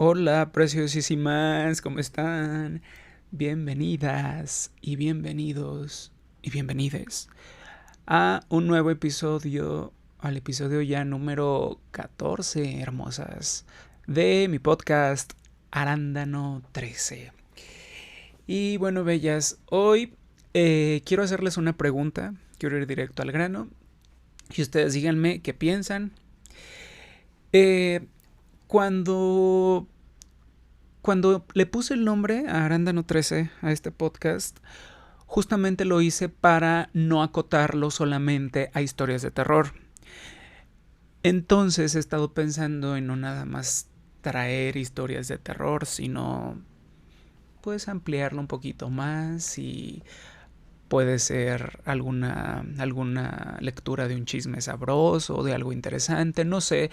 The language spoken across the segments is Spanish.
Hola, preciosísimas, ¿cómo están? Bienvenidas y bienvenidos y bienvenides a un nuevo episodio, al episodio ya número 14, hermosas, de mi podcast Arándano 13. Y bueno, bellas, hoy quiero hacerles una pregunta, quiero ir directo al grano, y ustedes díganme qué piensan. Eh, cuando Cuando le puse el nombre a Arándano 13 a este podcast, justamente lo hice para no acotarlo solamente a historias de terror. Entonces he estado pensando en no nada más traer historias de terror, sino pues ampliarlo un poquito más y puede ser alguna lectura de un chisme sabroso, de algo interesante, no sé.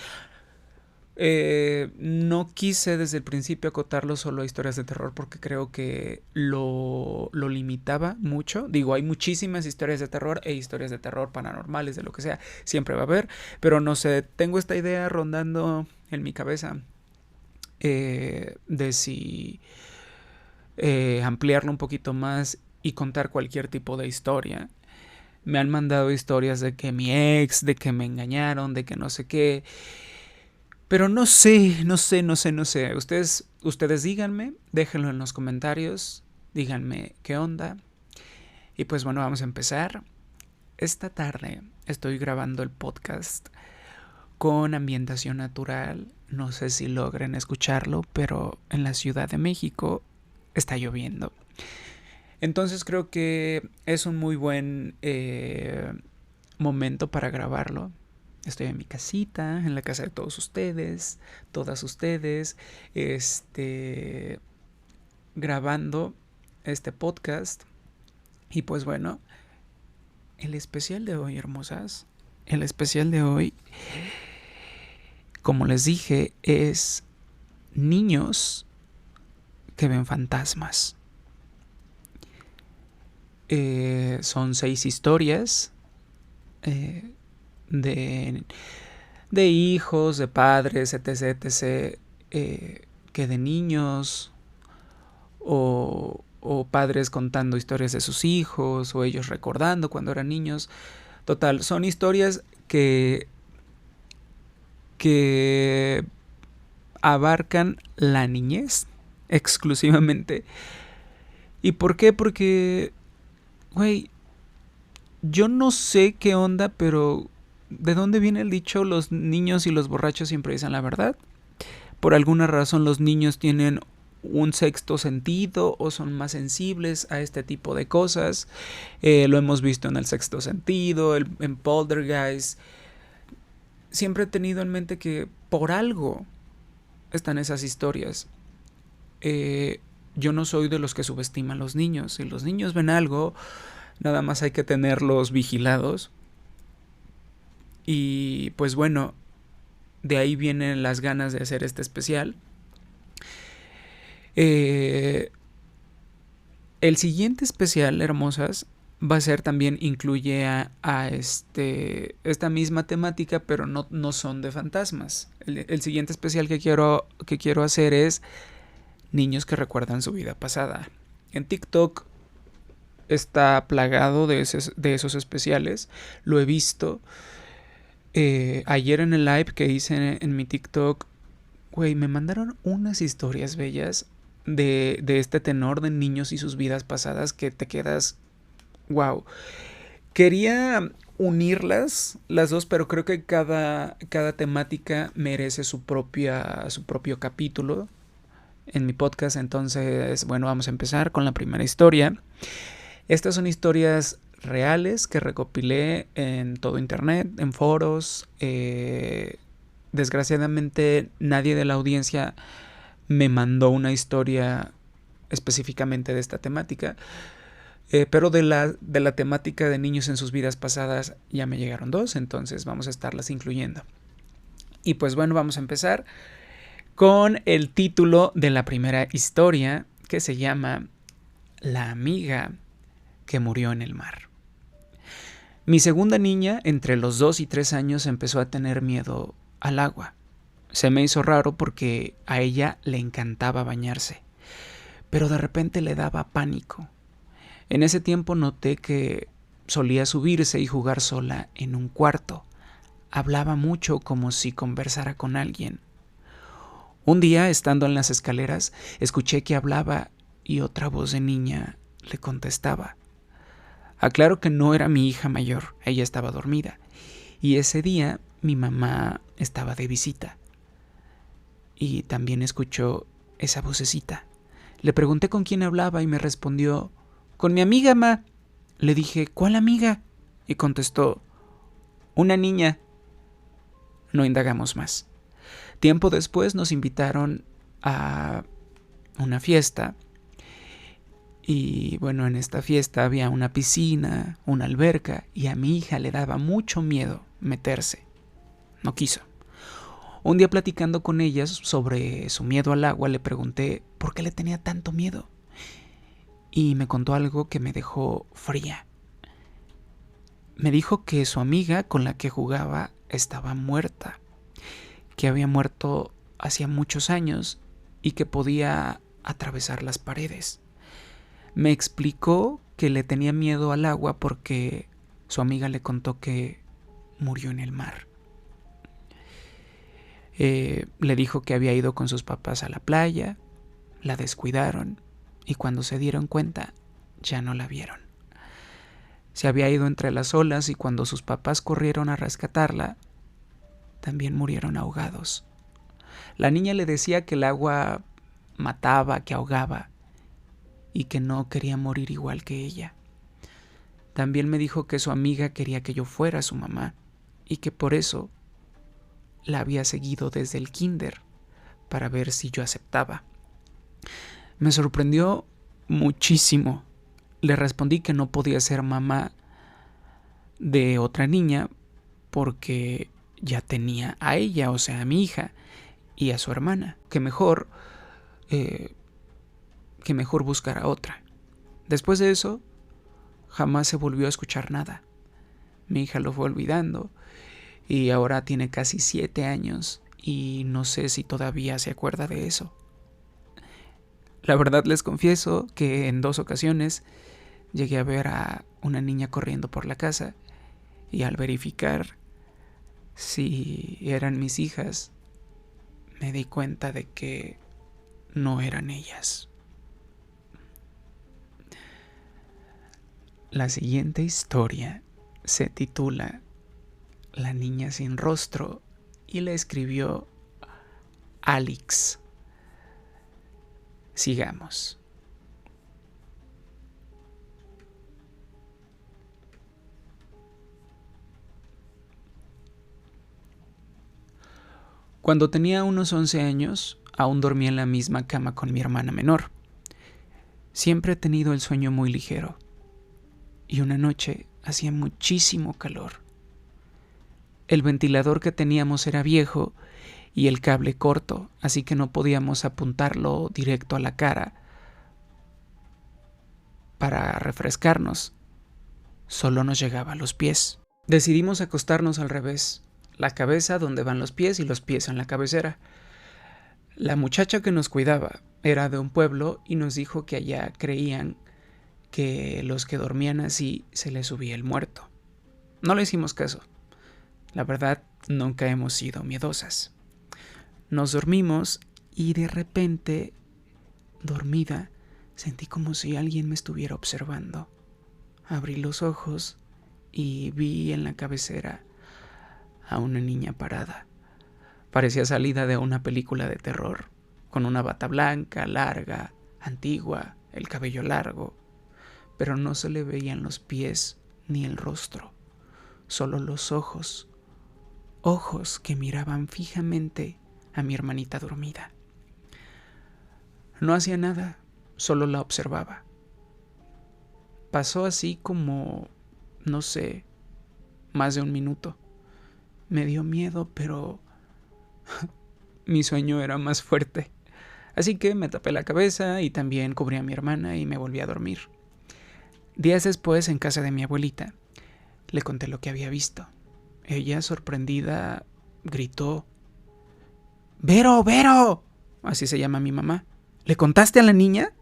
No quise desde el principio acotarlo solo a historias de terror porque creo que lo limitaba mucho. Digo, hay muchísimas historias de terror e historias de terror paranormales, de lo que sea, siempre va a haber, pero no sé, tengo esta idea rondando en mi cabeza de si ampliarlo un poquito más y contar cualquier tipo de historia. Me han mandado historias de que mi ex, de que me engañaron, de que no sé qué. Pero no sé. Ustedes díganme, déjenlo en los comentarios, díganme qué onda. Y pues bueno, vamos a empezar. Esta tarde estoy grabando el podcast con ambientación natural. No sé si logren escucharlo, pero en la Ciudad de México está lloviendo. Entonces creo que es un muy buen momento para grabarlo. Estoy en mi casita, en la casa de todos ustedes, todas ustedes, grabando este podcast. Y pues bueno, el especial de hoy, hermosas, el especial de hoy, como les dije, es niños que ven fantasmas. Son 6 historias eh, de de hijos, de padres, etc, etc, que de niños o padres contando historias de sus hijos o ellos recordando cuando eran niños. Total, son historias que abarcan la niñez exclusivamente. ¿Y por qué? Porque, güey, yo no sé qué onda, pero ¿de dónde viene el dicho los niños y los borrachos siempre dicen la verdad? Por alguna razón los niños tienen un sexto sentido o son más sensibles a este tipo de cosas. Lo hemos visto en el sexto sentido, en Poltergeist. Siempre he tenido en mente que por algo están esas historias. Eh, yo no soy de los que subestiman a los niños. Si los niños ven algo, nada más hay que tenerlos vigilados. Y pues bueno, de ahí vienen las ganas de hacer este especial. El siguiente especial, hermosas, va a ser también, incluye a esta misma temática, pero no son de fantasmas. El siguiente especial que quiero hacer es niños que recuerdan su vida pasada. En TikTok está plagado de esos especiales. Lo he visto. Ayer en el live que hice en mi TikTok, güey, me mandaron unas historias bellas de este tenor de niños y sus vidas pasadas que te quedas, wow. Quería unirlas las dos, pero creo que cada temática merece su propio capítulo en mi podcast. Entonces, bueno, vamos a empezar con la primera historia. Estas son historias reales que recopilé en todo internet, en foros. Desgraciadamente nadie de la audiencia me mandó una historia específicamente de esta temática. Pero de la temática de niños en sus vidas pasadas ya me llegaron 2, entonces vamos a estarlas incluyendo. Y pues bueno, vamos a empezar con el título de la primera historia, que se llama La amiga que murió en el mar. Mi segunda niña, entre los 2 y 3 años, empezó a tener miedo al agua. Se me hizo raro porque a ella le encantaba bañarse, pero de repente le daba pánico. En ese tiempo noté que solía subirse y jugar sola en un cuarto. Hablaba mucho como si conversara con alguien. Un día, estando en las escaleras, escuché que hablaba y otra voz de niña le contestaba. Aclaro que no era mi hija mayor, ella estaba dormida. Y ese día mi mamá estaba de visita. Y también escuchó esa vocecita. Le pregunté con quién hablaba y me respondió, con mi amiga, ma. Le dije, ¿cuál amiga? Y contestó, una niña. No indagamos más. Tiempo después nos invitaron a una fiesta. Y bueno, en esta fiesta había una piscina, una alberca, y a mi hija le daba mucho miedo meterse. No quiso. Un día platicando con ellas sobre su miedo al agua, le pregunté por qué le tenía tanto miedo. Y me contó algo que me dejó fría. Me dijo que su amiga con la que jugaba estaba muerta, que había muerto hacía muchos años y que podía atravesar las paredes. Me explicó que le tenía miedo al agua porque su amiga le contó que murió en el mar. Le dijo que había ido con sus papás a la playa, la descuidaron y cuando se dieron cuenta ya no la vieron. Se había ido entre las olas y cuando sus papás corrieron a rescatarla, también murieron ahogados. La niña le decía que el agua mataba, que ahogaba y que no quería morir igual que ella. También me dijo que su amiga quería que yo fuera su mamá y que por eso la había seguido desde el kinder para ver si yo aceptaba. Me sorprendió muchísimo. Le respondí que no podía ser mamá de otra niña porque ya tenía a ella, o sea, a mi hija y a su hermana, que mejor buscara otra. Después de eso, jamás se volvió a escuchar nada. Mi hija lo fue olvidando y ahora tiene casi 7 años y no sé si todavía se acuerda de eso. La verdad les confieso que en 2 ocasiones llegué a ver a una niña corriendo por la casa y al verificar si eran mis hijas, me di cuenta de que no eran ellas. La siguiente historia se titula La niña sin rostro y la escribió Alex. Sigamos. Cuando tenía unos 11 años, aún dormía en la misma cama con mi hermana menor. Siempre he tenido el sueño muy ligero. Y una noche hacía muchísimo calor. El ventilador que teníamos era viejo y el cable corto, así que no podíamos apuntarlo directo a la cara para refrescarnos. Solo nos llegaba a los pies. Decidimos acostarnos al revés, la cabeza donde van los pies y los pies en la cabecera. La muchacha que nos cuidaba era de un pueblo y nos dijo que allá creían que los que dormían así se les subía el muerto. No le hicimos caso. La verdad, nunca hemos sido miedosas. Nos dormimos y de repente, dormida, sentí como si alguien me estuviera observando. Abrí los ojos y vi en la cabecera a una niña parada. Parecía salida de una película de terror, con una bata blanca, larga, antigua, el cabello largo, pero no se le veían los pies ni el rostro, solo los ojos que miraban fijamente a mi hermanita dormida. No hacía nada, solo la observaba. Pasó así como, no sé, más de 1 minuto. Me dio miedo, pero mi sueño era más fuerte. Así que me tapé la cabeza y también cubrí a mi hermana y me volví a dormir. Días después, en casa de mi abuelita, le conté lo que había visto. Ella, sorprendida, gritó Vero, Vero. Así se llama mi mamá. ¿Le contaste a la niña?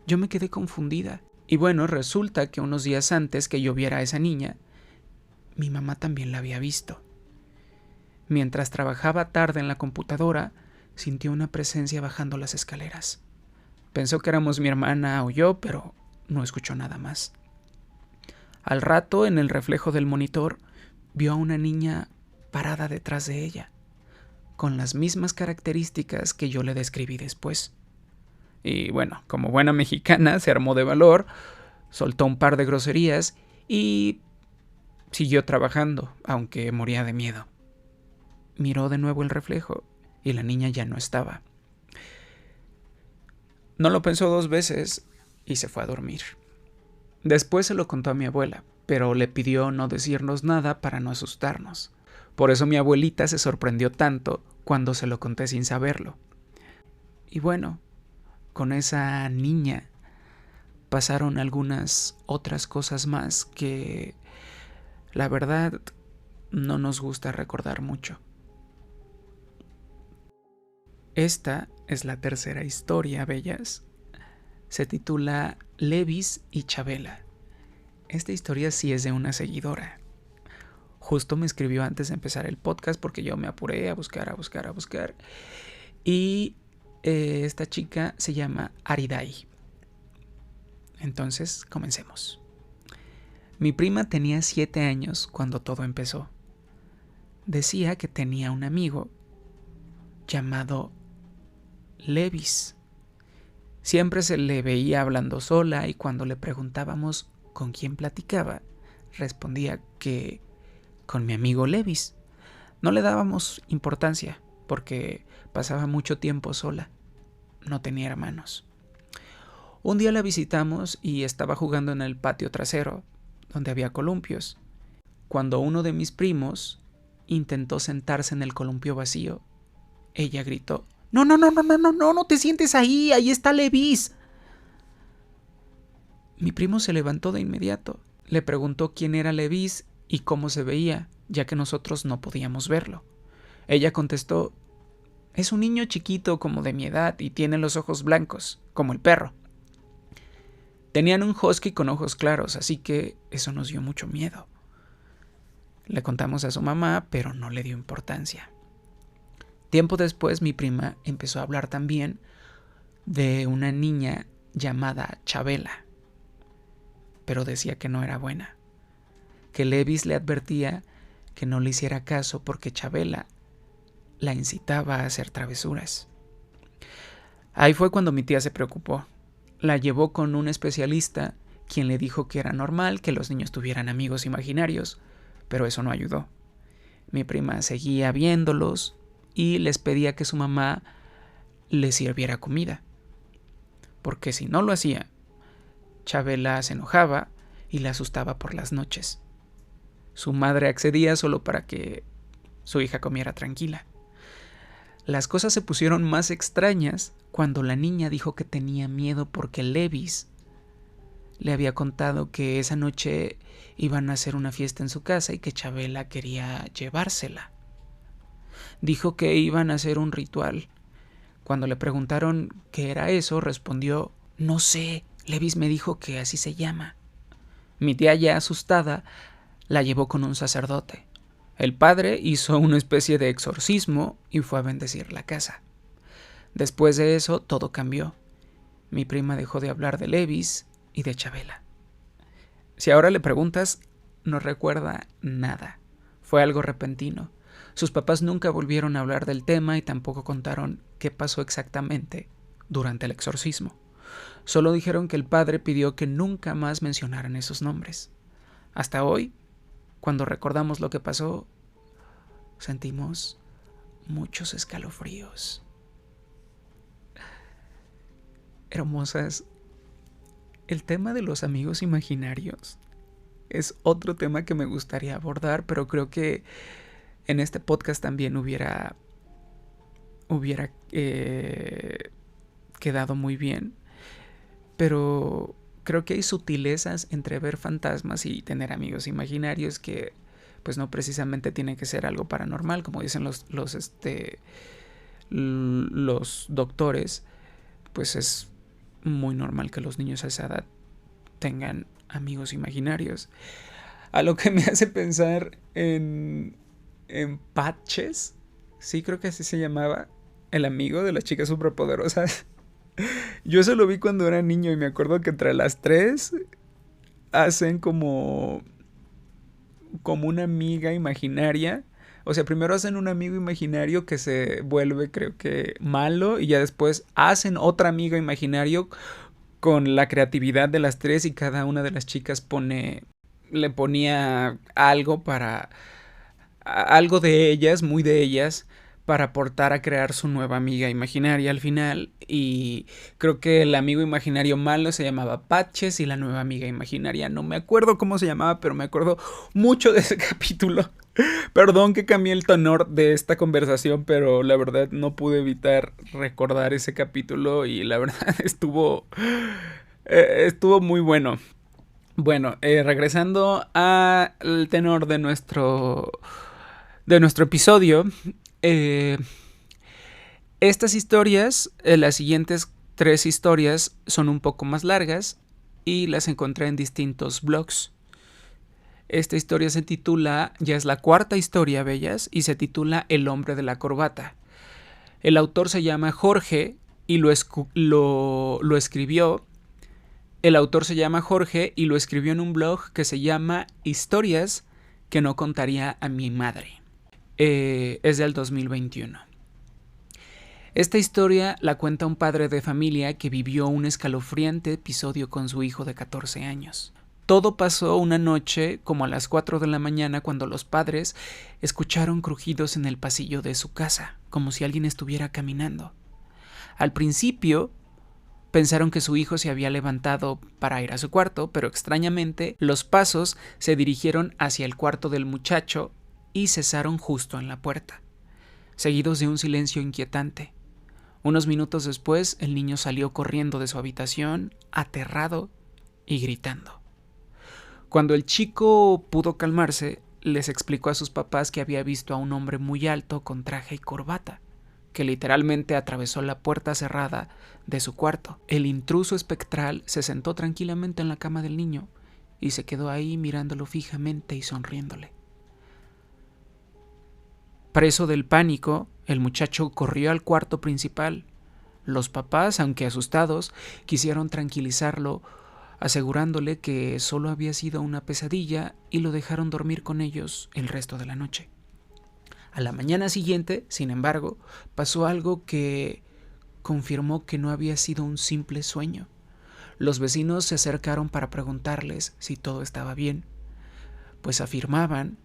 Yo me quedé confundida. Y bueno, resulta que unos días antes que yo viera a esa niña, mi mamá también la había visto. Mientras trabajaba tarde en la computadora, sintió una presencia bajando las escaleras. Pensó que éramos mi hermana o yo, pero no escuchó nada más. Al rato, en el reflejo del monitor, vio a una niña parada detrás de ella, con las mismas características que yo le describí después. Y bueno, como buena mexicana, se armó de valor, soltó un par de groserías y siguió trabajando, aunque moría de miedo. Miró de nuevo el reflejo y la niña ya no estaba. No lo pensó dos veces y se fue a dormir. Después se lo contó a mi abuela, pero le pidió no decirnos nada para no asustarnos. Por eso mi abuelita se sorprendió tanto cuando se lo conté sin saberlo. Y bueno, con esa niña pasaron algunas otras cosas más que, la verdad, no nos gusta recordar mucho. Esta es la tercera historia, bellas. Se titula Levis y Chabela. Esta historia sí es de una seguidora. Justo me escribió antes de empezar el podcast porque yo me apuré a buscar. Y esta chica se llama Aridai. Entonces, comencemos. Mi prima tenía 7 años cuando todo empezó. Decía que tenía un amigo llamado Levis. Siempre se le veía hablando sola y cuando le preguntábamos con quién platicaba, respondía que con mi amigo Levis. No le dábamos importancia porque pasaba mucho tiempo sola. No tenía hermanos. Un día la visitamos y estaba jugando en el patio trasero, donde había columpios, cuando uno de mis primos intentó sentarse en el columpio vacío. Ella gritó: No, no te sientes ahí, ahí está Levis. Mi primo se levantó de inmediato. Le preguntó quién era Levis y cómo se veía, ya que nosotros no podíamos verlo. Ella contestó: Es un niño chiquito como de mi edad y tiene los ojos blancos, como el perro. Tenían un husky con ojos claros, así que eso nos dio mucho miedo. Le contamos a su mamá, pero no le dio importancia. Tiempo después, mi prima empezó a hablar también de una niña llamada Chabela, pero decía que no era buena, que Levis le advertía que no le hiciera caso porque Chabela la incitaba a hacer travesuras. Ahí fue cuando mi tía se preocupó. La llevó con un especialista, quien le dijo que era normal que los niños tuvieran amigos imaginarios, pero eso no ayudó. Mi prima seguía viéndolos y les pedía que su mamá les sirviera comida, porque si no lo hacía, Chabela se enojaba y la asustaba por las noches. Su madre accedía solo para que su hija comiera tranquila. Las cosas se pusieron más extrañas cuando la niña dijo que tenía miedo porque Levis le había contado que esa noche iban a hacer una fiesta en su casa y que Chabela quería llevársela. Dijo que iban a hacer un ritual. Cuando le preguntaron qué era eso, respondió: No sé, Levis me dijo que así se llama. Mi tía, ya asustada, la llevó con un sacerdote. El padre hizo una especie de exorcismo y fue a bendecir la casa. Después de eso, todo cambió. Mi prima dejó de hablar de Levis y de Chabela. Si ahora le preguntas, no recuerda nada. Fue algo repentino. Sus papás nunca volvieron a hablar del tema y tampoco contaron qué pasó exactamente durante el exorcismo. Solo dijeron que el padre pidió que nunca más mencionaran esos nombres. Hasta hoy, cuando recordamos lo que pasó, sentimos muchos escalofríos. Hermosas, el tema de los amigos imaginarios es otro tema que me gustaría abordar, pero creo que en este podcast también hubiera quedado muy bien. Pero creo que hay sutilezas entre ver fantasmas y tener amigos imaginarios que pues no precisamente tiene que ser algo paranormal, como dicen los doctores, pues es muy normal que los niños a esa edad tengan amigos imaginarios. A lo que me hace pensar en Patches. Sí, creo que así se llamaba. El amigo de las chicas superpoderosas. Yo eso lo vi cuando era niño y me acuerdo que entre las tres hacen como una amiga imaginaria. O sea, primero hacen un amigo imaginario que se vuelve, creo que, malo. Y ya después hacen otra amigo imaginario con la creatividad de las tres. Y cada una de las chicas le ponía algo para algo de ellas, muy de ellas, para aportar a crear su nueva amiga imaginaria al final. Y creo que el amigo imaginario malo se llamaba Patches y la nueva amiga imaginaria no me acuerdo cómo se llamaba, pero me acuerdo mucho de ese capítulo. Perdón que cambié el tenor de esta conversación, pero la verdad no pude evitar recordar ese capítulo y la verdad estuvo muy bueno. Bueno, regresando al tenor de nuestro episodio, eh, estas historias, las siguientes 3 historias son un poco más largas y las encontré en distintos blogs. Esta historia se titula, ya es la 4ª historia, bellas, y se titula El hombre de la corbata. El autor se llama Jorge y lo escribió. El autor se llama Jorge y lo escribió en un blog que se llama Historias que no contaría a mi madre. Es del 2021. Esta historia la cuenta un padre de familia que vivió un escalofriante episodio con su hijo de 14 años. Todo pasó una noche como a las 4 de la mañana cuando los padres escucharon crujidos en el pasillo de su casa, como si alguien estuviera caminando. Al principio pensaron que su hijo se había levantado para ir a su cuarto, pero extrañamente los pasos se dirigieron hacia el cuarto del muchacho y cesaron justo en la puerta, seguidos de un silencio inquietante. Unos minutos después, el niño salió corriendo de su habitación, aterrado y gritando. Cuando el chico pudo calmarse, les explicó a sus papás que había visto a un hombre muy alto con traje y corbata, que literalmente atravesó la puerta cerrada de su cuarto. El intruso espectral se sentó tranquilamente en la cama del niño y se quedó ahí mirándolo fijamente y sonriéndole. Preso del pánico, el muchacho corrió al cuarto principal. Los papás, aunque asustados, quisieron tranquilizarlo, asegurándole que solo había sido una pesadilla y lo dejaron dormir con ellos el resto de la noche. A la mañana siguiente, sin embargo, pasó algo que confirmó que no había sido un simple sueño. Los vecinos se acercaron para preguntarles si todo estaba bien, pues afirmaban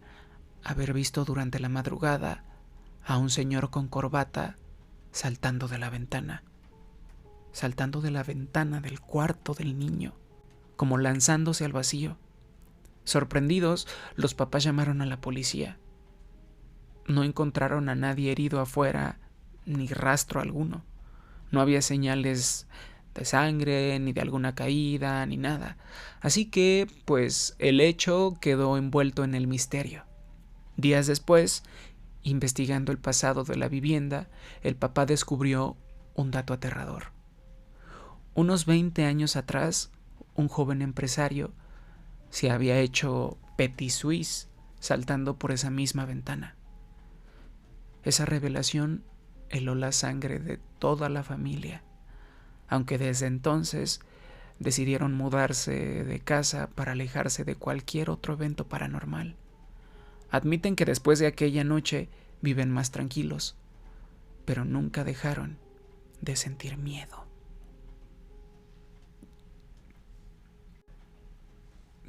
haber visto durante la madrugada a un señor con corbata saltando de la ventana del cuarto del niño, como lanzándose al vacío. Sorprendidos, los papás llamaron a la policía. No encontraron a nadie herido afuera, ni rastro alguno. No había señales de sangre, ni de alguna caída, ni nada. Así que, pues, el hecho quedó envuelto en el misterio. Días después, investigando el pasado de la vivienda, el papá descubrió un dato aterrador. Unos 20 años atrás, un joven empresario se había hecho Petit Suisse saltando por esa misma ventana. Esa revelación heló la sangre de toda la familia, aunque desde entonces decidieron mudarse de casa para alejarse de cualquier otro evento paranormal. Admiten que después de aquella noche viven más tranquilos, pero nunca dejaron de sentir miedo.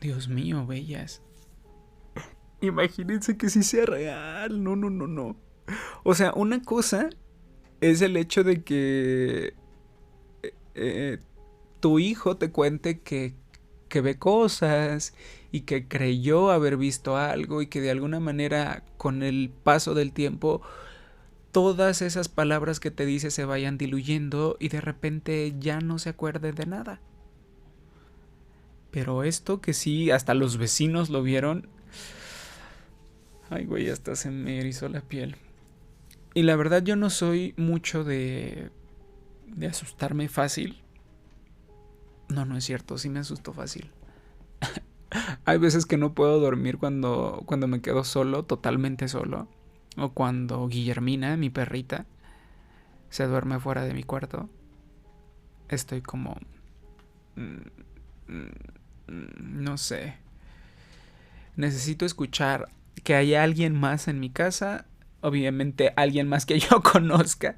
Dios mío, bellas. Imagínense que sí sea real. No, no, no, no. O sea, una cosa es el hecho de que tu hijo te cuente que ve cosas y que creyó haber visto algo y que de alguna manera con el paso del tiempo todas esas palabras que te dice se vayan diluyendo y de repente ya no se acuerde de nada. Pero esto que sí, hasta los vecinos lo vieron. Ay, güey, hasta se me erizó la piel. Y la verdad yo no soy mucho de asustarme fácil. No, no es cierto, sí me asusto fácil. Hay veces que no puedo dormir cuando me quedo solo, totalmente solo. O cuando Guillermina, mi perrita, se duerme fuera de mi cuarto. Estoy como... no sé. Necesito escuchar que haya alguien más en mi casa. Obviamente alguien más que yo conozca.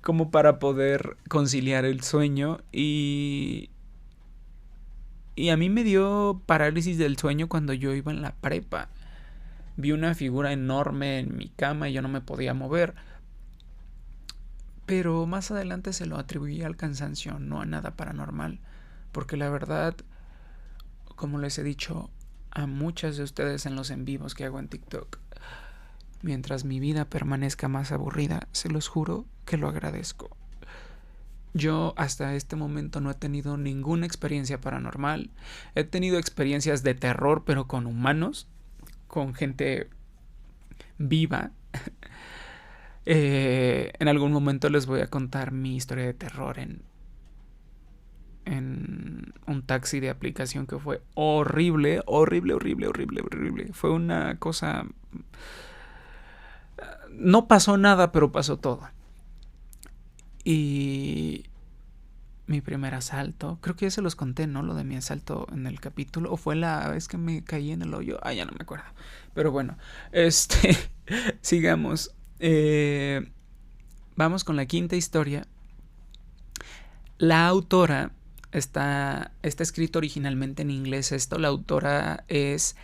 Como para poder conciliar el sueño. Y a mí me dio parálisis del sueño cuando yo iba en la prepa. Vi una figura enorme en mi cama y yo no me podía mover. Pero más adelante se lo atribuí al cansancio, no a nada paranormal. Porque la verdad, como les he dicho a muchas de ustedes en los en vivos que hago en TikTok, mientras mi vida permanezca más aburrida, se los juro que lo agradezco. Yo hasta este momento no he tenido ninguna experiencia paranormal. He tenido experiencias de terror, pero con humanos, con gente viva. En algún momento les voy a contar mi historia de terror en un taxi de aplicación que fue horrible, horrible, horrible, horrible, horrible. Fue una cosa... No pasó nada, pero pasó todo. Y mi primer asalto, creo que ya se los conté, ¿no? Lo de mi asalto en el capítulo, o fue la vez que me caí en el hoyo. Ya no me acuerdo. Pero bueno, sigamos. Vamos con la quinta historia. La autora está escrito originalmente en inglés esto. La autora es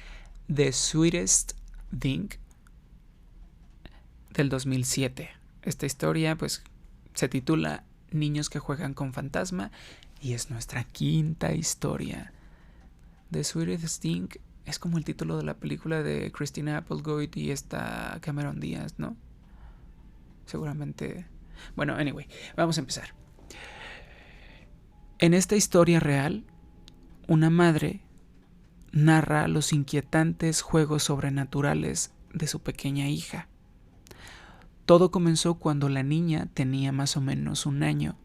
The Sweetest Thing del 2007. Esta historia pues se titula Niños que juegan con fantasma y es nuestra quinta historia. The Sweetest Thing es como el título de la película de Christina Applegate y esta Cameron Díaz, ¿no? Seguramente. Bueno, anyway, vamos a empezar. En esta historia real, una madre narra los inquietantes juegos sobrenaturales de su pequeña hija. Todo comenzó cuando la niña tenía más o menos 1 año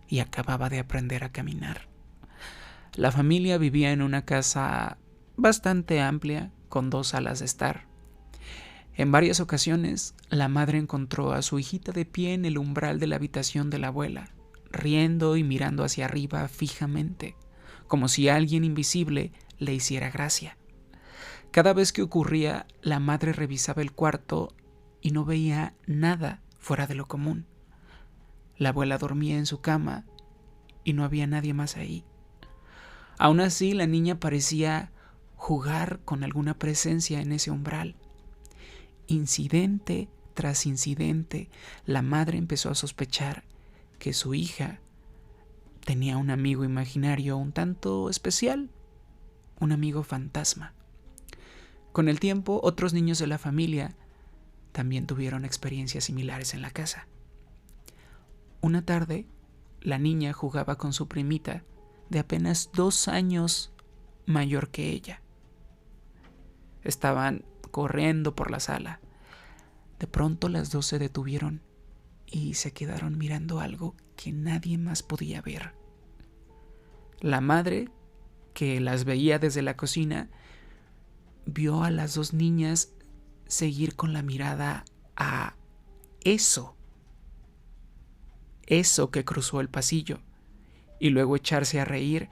y acababa de aprender a caminar. La familia vivía en una casa bastante amplia con 2 salas de estar. En varias ocasiones, la madre encontró a su hijita de pie en el umbral de la habitación de la abuela, riendo y mirando hacia arriba fijamente, como si alguien invisible le hiciera gracia. Cada vez que ocurría, la madre revisaba el cuarto y no veía nada fuera de lo común. La abuela dormía en su cama y no había nadie más ahí. Aún así, la niña parecía jugar con alguna presencia en ese umbral. Incidente tras incidente, la madre empezó a sospechar que su hija tenía un amigo imaginario un tanto especial, un amigo fantasma. Con el tiempo, otros niños de la familia también tuvieron experiencias similares en la casa. Una tarde, la niña jugaba con su primita de apenas 2 años mayor que ella. Estaban corriendo por la sala. De pronto las 2 se detuvieron y se quedaron mirando algo que nadie más podía ver. La madre, que las veía desde la cocina, vio a las 2 niñas seguir con la mirada a eso que cruzó el pasillo, y luego echarse a reír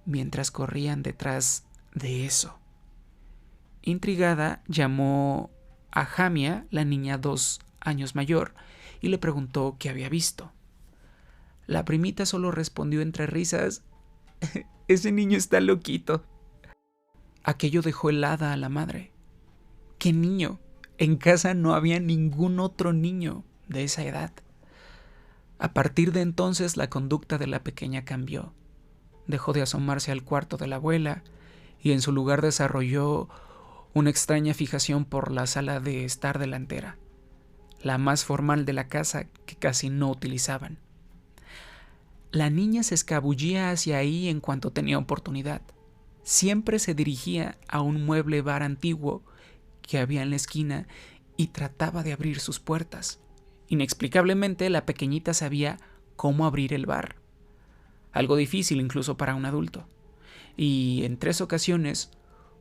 mientras corrían detrás de eso. Intrigada, llamó a Jamia, la niña 2 años mayor, y le preguntó qué había visto. La primita solo respondió entre risas: ese niño está loquito. Aquello dejó helada a la madre. ¿Qué niño? En casa no había ningún otro niño de esa edad. A partir de entonces la conducta de la pequeña cambió. Dejó de asomarse al cuarto de la abuela y en su lugar desarrolló una extraña fijación por la sala de estar delantera, la más formal de la casa que casi no utilizaban. La niña se escabullía hacia ahí en cuanto tenía oportunidad. Siempre se dirigía a un mueble bar antiguo que había en la esquina y trataba de abrir sus puertas. Inexplicablemente, la pequeñita sabía cómo abrir el bar, algo difícil incluso para un adulto, y en 3 ocasiones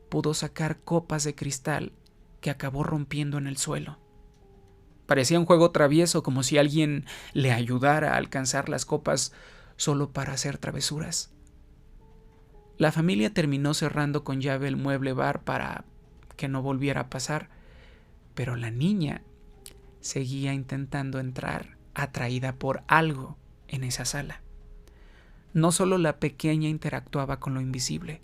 pudo sacar copas de cristal que acabó rompiendo en el suelo. Parecía un juego travieso, como si alguien le ayudara a alcanzar las copas solo para hacer travesuras. La familia terminó cerrando con llave el mueble bar para que no volviera a pasar, pero la niña seguía intentando entrar, atraída por algo en esa sala. No solo la pequeña interactuaba con lo invisible,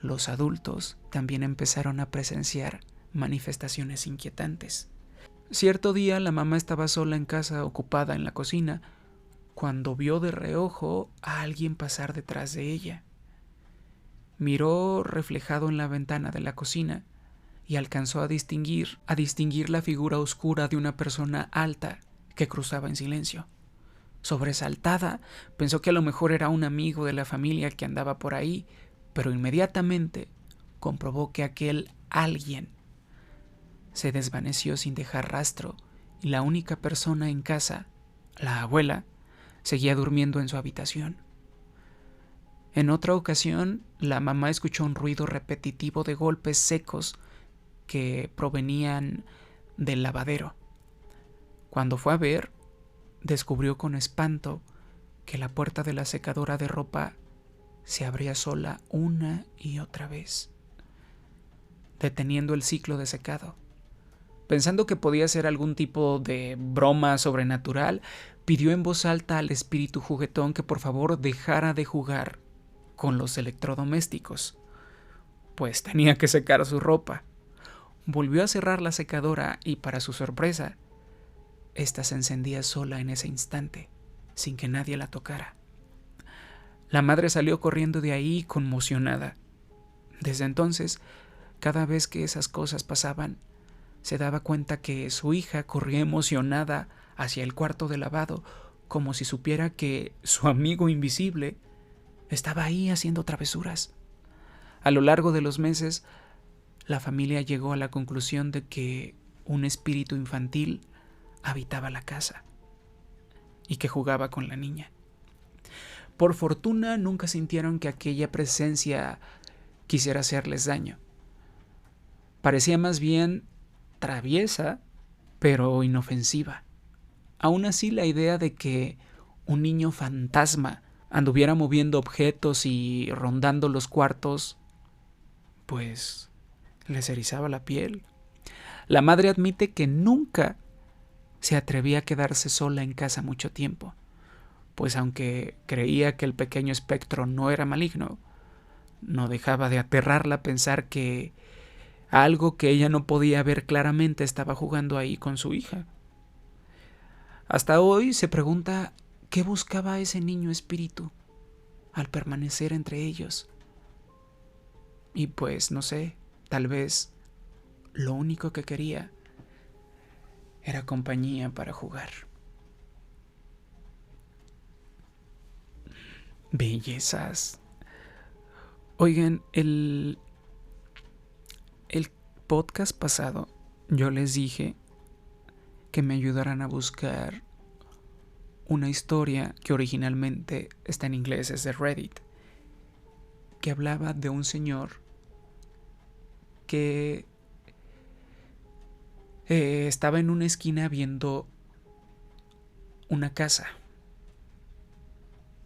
los adultos también empezaron a presenciar manifestaciones inquietantes. Cierto día la mamá estaba sola en casa, ocupada en la cocina, cuando vio de reojo a alguien pasar detrás de ella. Miró reflejado en la ventana de la cocina y alcanzó a distinguir la figura oscura de una persona alta que cruzaba en silencio. Sobresaltada, pensó que a lo mejor era un amigo de la familia que andaba por ahí, pero inmediatamente comprobó que aquel alguien se desvaneció sin dejar rastro y la única persona en casa, la abuela, seguía durmiendo en su habitación. En otra ocasión, la mamá escuchó un ruido repetitivo de golpes secos que provenían del lavadero. Cuando fue a ver, descubrió con espanto que la puerta de la secadora de ropa se abría sola una y otra vez, deteniendo el ciclo de secado. Pensando que podía ser algún tipo de broma sobrenatural, pidió en voz alta al espíritu juguetón que por favor dejara de jugar con los electrodomésticos, pues tenía que secar su ropa. Volvió a cerrar la secadora y, para su sorpresa, esta se encendía sola en ese instante, sin que nadie la tocara. La madre salió corriendo de ahí conmocionada. Desde entonces, cada vez que esas cosas pasaban, se daba cuenta que su hija corría emocionada hacia el cuarto de lavado, como si supiera que su amigo invisible estaba ahí haciendo travesuras. A lo largo de los meses, la familia llegó a la conclusión de que un espíritu infantil habitaba la casa y que jugaba con la niña. Por fortuna, nunca sintieron que aquella presencia quisiera hacerles daño. Parecía más bien traviesa, pero inofensiva. Aún así, la idea de que un niño fantasma anduviera moviendo objetos y rondando los cuartos, pues les erizaba la piel. La madre admite que nunca se atrevía a quedarse sola en casa mucho tiempo, pues aunque creía que el pequeño espectro no era maligno, no dejaba de aterrarla pensar que algo que ella no podía ver claramente estaba jugando ahí con su hija. Hasta hoy se pregunta qué buscaba ese niño espíritu al permanecer entre ellos. Y pues no sé, tal vez lo único que quería era compañía para jugar. Bellezas. Oigan, el podcast pasado yo les dije que me ayudaran a buscar una historia que originalmente está en inglés, es de Reddit, que hablaba de un señor que estaba en una esquina viendo una casa.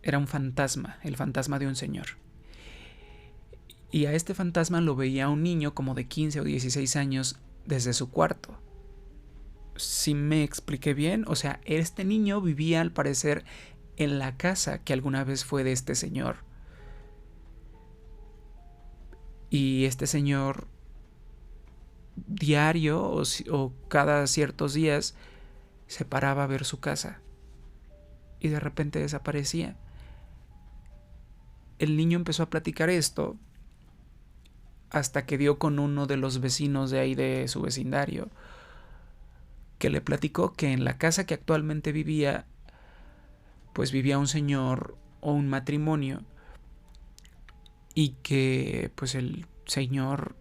Era un fantasma, el fantasma de un señor. Y a este fantasma lo veía un niño como de 15 o 16 años desde su cuarto. ¿Sí me expliqué bien? O sea, este niño vivía al parecer en la casa que alguna vez fue de este señor. Y este señor diario o cada ciertos días se paraba a ver su casa y de repente desaparecía. El niño empezó a platicar esto hasta que dio con uno de los vecinos de ahí de su vecindario, que le platicó que en la casa que actualmente vivía, pues vivía un señor o un matrimonio, y que pues el señor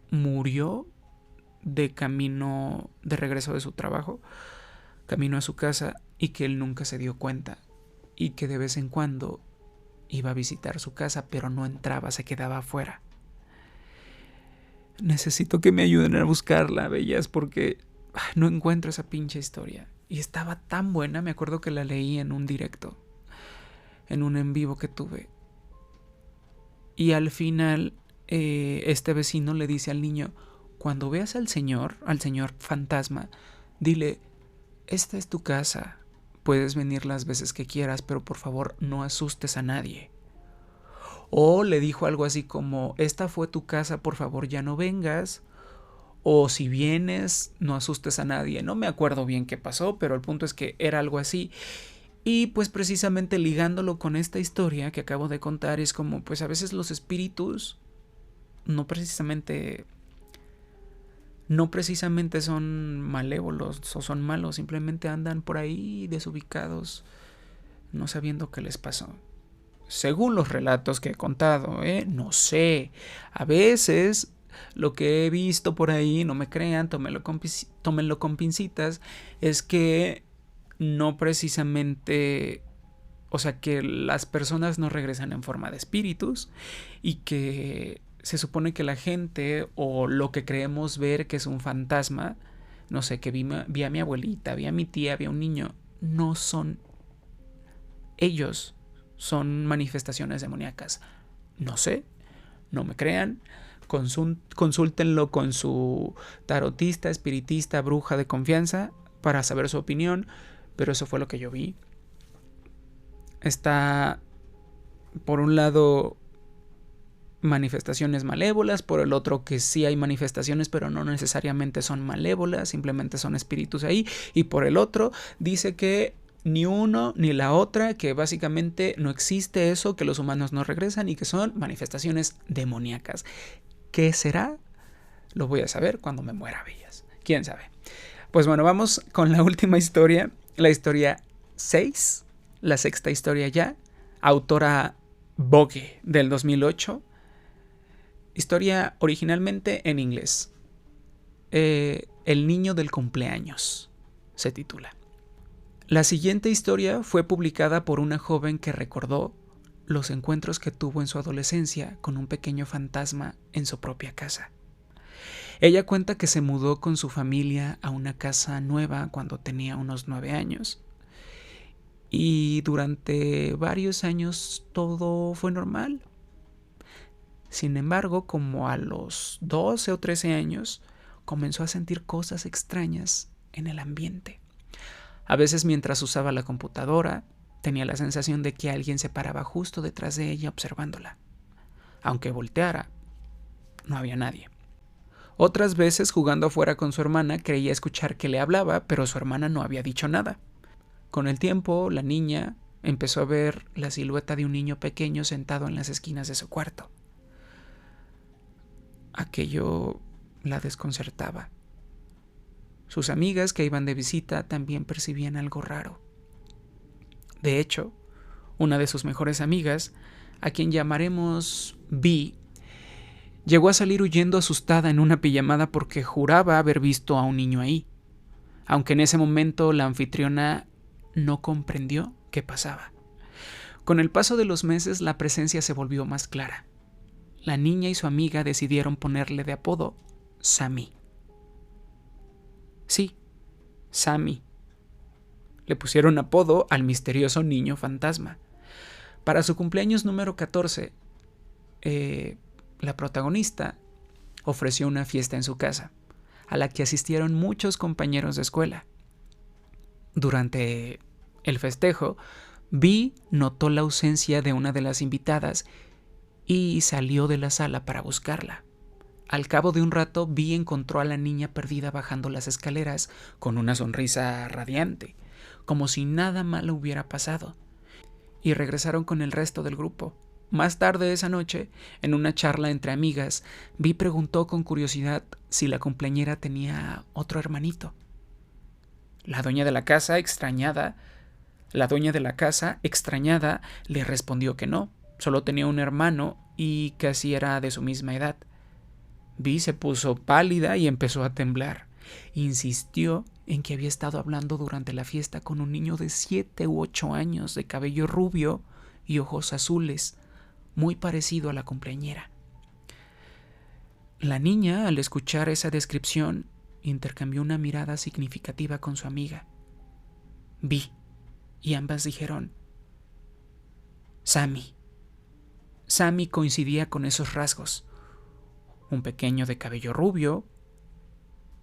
murió de camino de regreso de su trabajo camino a su casa y que él nunca se dio cuenta y que de vez en cuando iba a visitar su casa, pero no entraba, se quedaba afuera. Necesito que me ayuden a buscarla, bellas, porque no encuentro esa pinche historia. Y estaba tan buena, me acuerdo que la leí en un directo, en un en vivo que tuve. Y al final, este vecino le dice al niño: cuando veas al señor fantasma, dile: esta es tu casa, puedes venir las veces que quieras, pero por favor no asustes a nadie. O le dijo algo así como: esta fue tu casa, por favor ya no vengas. O si vienes, no asustes a nadie. No me acuerdo bien qué pasó, pero el punto es que era algo así. Y pues precisamente ligándolo con esta historia que acabo de contar, es como pues a veces los espíritus no precisamente son malévolos o son malos, simplemente andan por ahí desubicados, no sabiendo qué les pasó. Según los relatos que he contado, no sé, a veces lo que he visto por ahí, no me crean, tómenlo con pincitas, es que no precisamente, o sea, que las personas no regresan en forma de espíritus y que se supone que la gente o lo que creemos ver que es un fantasma, no sé, que vi a mi abuelita, vi a mi tía, vi a un niño, no son ellos, son manifestaciones demoníacas. No sé, no me crean, consúltenlo con su tarotista, espiritista, bruja de confianza para saber su opinión, pero eso fue lo que yo vi. Está, por un lado, manifestaciones malévolas, por el otro que sí hay manifestaciones, pero no necesariamente son malévolas, simplemente son espíritus ahí, y por el otro dice que ni uno ni la otra, que básicamente no existe eso, que los humanos no regresan y que son manifestaciones demoníacas. ¿Qué será? Lo voy a saber cuando me muera, bellas. ¿Quién sabe? Pues bueno, vamos con la última historia, la historia 6, la sexta historia ya, autora Bogue del 2008. Historia originalmente en inglés. El niño del cumpleaños se titula. La siguiente historia fue publicada por una joven que recordó los encuentros que tuvo en su adolescencia con un pequeño fantasma en su propia casa. Ella cuenta que se mudó con su familia a una casa nueva cuando tenía unos 9 años. Y durante varios años todo fue normal. Sin embargo, como a los 12 o 13 años, comenzó a sentir cosas extrañas en el ambiente. A veces mientras usaba la computadora, tenía la sensación de que alguien se paraba justo detrás de ella observándola. Aunque volteara, no había nadie. Otras veces, jugando afuera con su hermana, creía escuchar que le hablaba, pero su hermana no había dicho nada. Con el tiempo, la niña empezó a ver la silueta de un niño pequeño sentado en las esquinas de su cuarto. Aquello la desconcertaba. Sus amigas que iban de visita también percibían algo raro. De hecho, una de sus mejores amigas, a quien llamaremos B, llegó a salir huyendo asustada en una pijamada porque juraba haber visto a un niño ahí, aunque en ese momento la anfitriona no comprendió qué pasaba. Con el paso de los meses, la presencia se volvió más clara. La niña y su amiga decidieron ponerle de apodo Sammy. Sí, Sammy. Le pusieron apodo al misterioso niño fantasma. Para su cumpleaños número 14, la protagonista ofreció una fiesta en su casa, a la que asistieron muchos compañeros de escuela. Durante el festejo, Vi notó la ausencia de una de las invitadas y salió de la sala para buscarla. Al cabo de un rato, Vi encontró a la niña perdida bajando las escaleras con una sonrisa radiante, como si nada malo hubiera pasado, y regresaron con el resto del grupo. Más tarde esa noche, en una charla entre amigas, Vi preguntó con curiosidad si la cumpleañera tenía otro hermanito. La dueña de la casa, extrañada, le respondió que no, solo tenía un hermano y casi era de su misma edad. Vi se puso pálida y empezó a temblar. Insistió en que había estado hablando durante la fiesta con un niño de 7 u 8 años de cabello rubio y ojos azules, muy parecido a la cumpleañera. La niña, al escuchar esa descripción, intercambió una mirada significativa con su amiga. Vi, y ambas dijeron: Sammy. Sammy coincidía con esos rasgos. Un pequeño de cabello rubio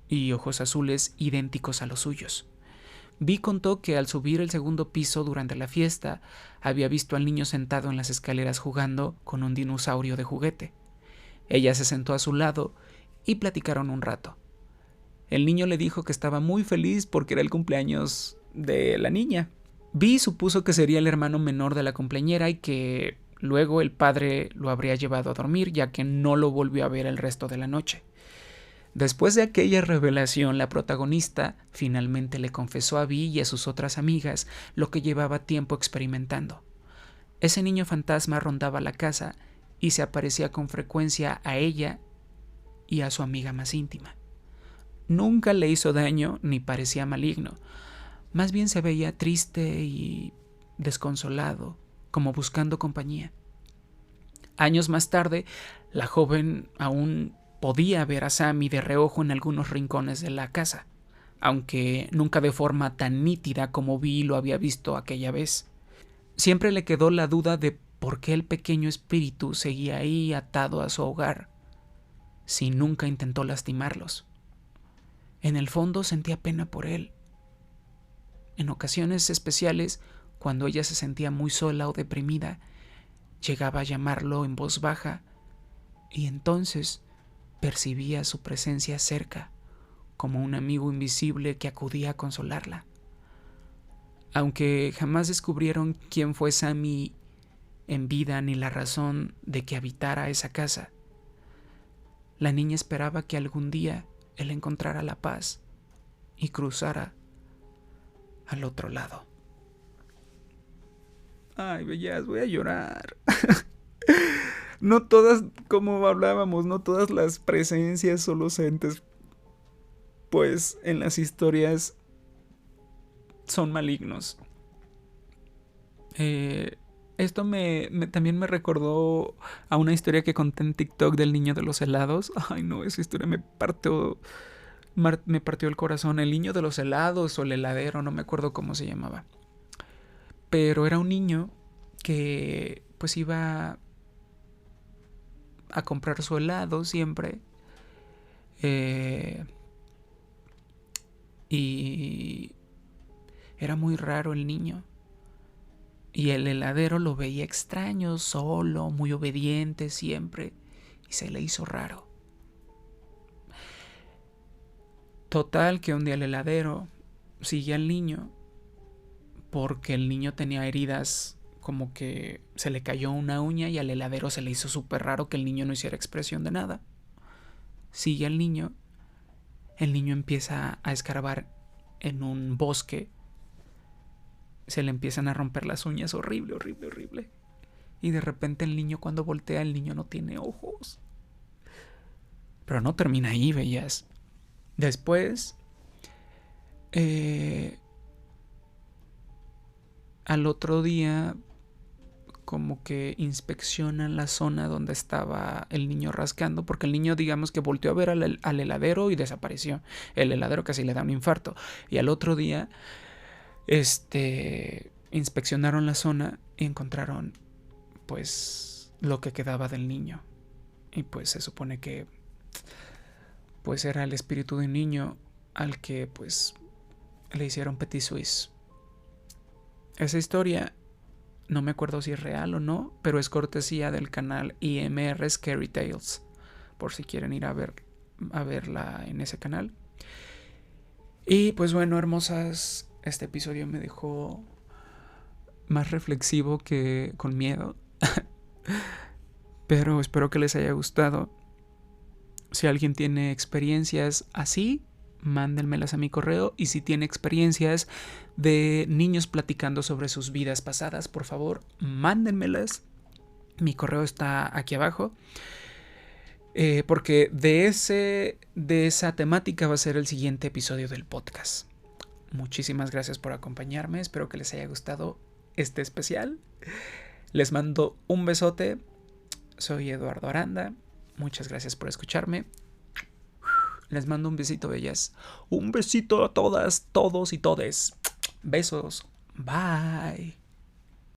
y ojos azules idénticos a los suyos. Vi contó que al subir el segundo piso durante la fiesta, había visto al niño sentado en las escaleras jugando con un dinosaurio de juguete. Ella se sentó a su lado y platicaron un rato. El niño le dijo que estaba muy feliz porque era el cumpleaños de la niña. Vi supuso que sería el hermano menor de la cumpleañera y que luego el padre lo habría llevado a dormir, ya que no lo volvió a ver el resto de la noche. Después de aquella revelación, la protagonista finalmente le confesó a Vi y a sus otras amigas lo que llevaba tiempo experimentando. Ese niño fantasma rondaba la casa y se aparecía con frecuencia a ella y a su amiga más íntima. Nunca le hizo daño ni parecía maligno. Más bien se veía triste y desconsolado, como buscando compañía. Años más tarde, la joven aún podía ver a Sammy de reojo en algunos rincones de la casa, aunque nunca de forma tan nítida como Vi lo había visto aquella vez. Siempre le quedó la duda de por qué el pequeño espíritu seguía ahí atado a su hogar, si nunca intentó lastimarlos. En el fondo sentía pena por él. En ocasiones especiales, cuando ella se sentía muy sola o deprimida, llegaba a llamarlo en voz baja y entonces percibía su presencia cerca, como un amigo invisible que acudía a consolarla. Aunque jamás descubrieron quién fue Sammy en vida ni la razón de que habitara esa casa, la niña esperaba que algún día él encontrara la paz y cruzara al otro lado. Ay, bellas, voy a llorar. No todas, como hablábamos, no todas las presencias o los entes, pues en las historias son malignos. Esto también me recordó a una historia que conté en TikTok del niño de los helados. Ay, no, esa historia me partió el corazón. El niño de los helados o el heladero, no me acuerdo cómo se llamaba. Pero era un niño que pues iba a comprar su helado siempre. Y era muy raro el niño. Y el heladero lo veía extraño, solo, muy obediente siempre. Y se le hizo raro. Total que un día el heladero sigue al niño porque el niño tenía heridas, como que se le cayó una uña y al heladero se le hizo súper raro que el niño no hiciera expresión de nada. Sigue al niño, el niño empieza a escarbar en un bosque, se le empiezan a romper las uñas, horrible, horrible, horrible. Y de repente el niño, cuando voltea, el niño no tiene ojos. Pero no termina ahí, bellas. Después, al otro día, como que inspeccionan la zona donde estaba el niño rascando, porque el niño, digamos que volteó a ver al heladero y desapareció. El heladero casi le da un infarto. Y al otro día, inspeccionaron la zona y encontraron, pues, lo que quedaba del niño. Y pues se supone que, pues, era el espíritu de un niño al que, pues, le hicieron petit suisse. Esa historia no me acuerdo si es real o no, pero es cortesía del canal IMR Scary Tales, por si quieren ir a verla en ese canal. Y pues bueno, hermosas, este episodio me dejó más reflexivo que con miedo. Pero espero que les haya gustado. Si alguien tiene experiencias así, mándenmelas a mi correo. Y si tiene experiencias de niños platicando sobre sus vidas pasadas, por favor, mándenmelas. Mi correo está aquí abajo. Porque de esa temática va a ser el siguiente episodio del podcast. muchísimas gracias por acompañarme. Espero que les haya gustado este especial. Les mando un besote. Soy Eduardo Aranda. Muchas gracias por escucharme. Les mando un besito, bellas. Un besito a todas, todos y todes. Besos. Bye.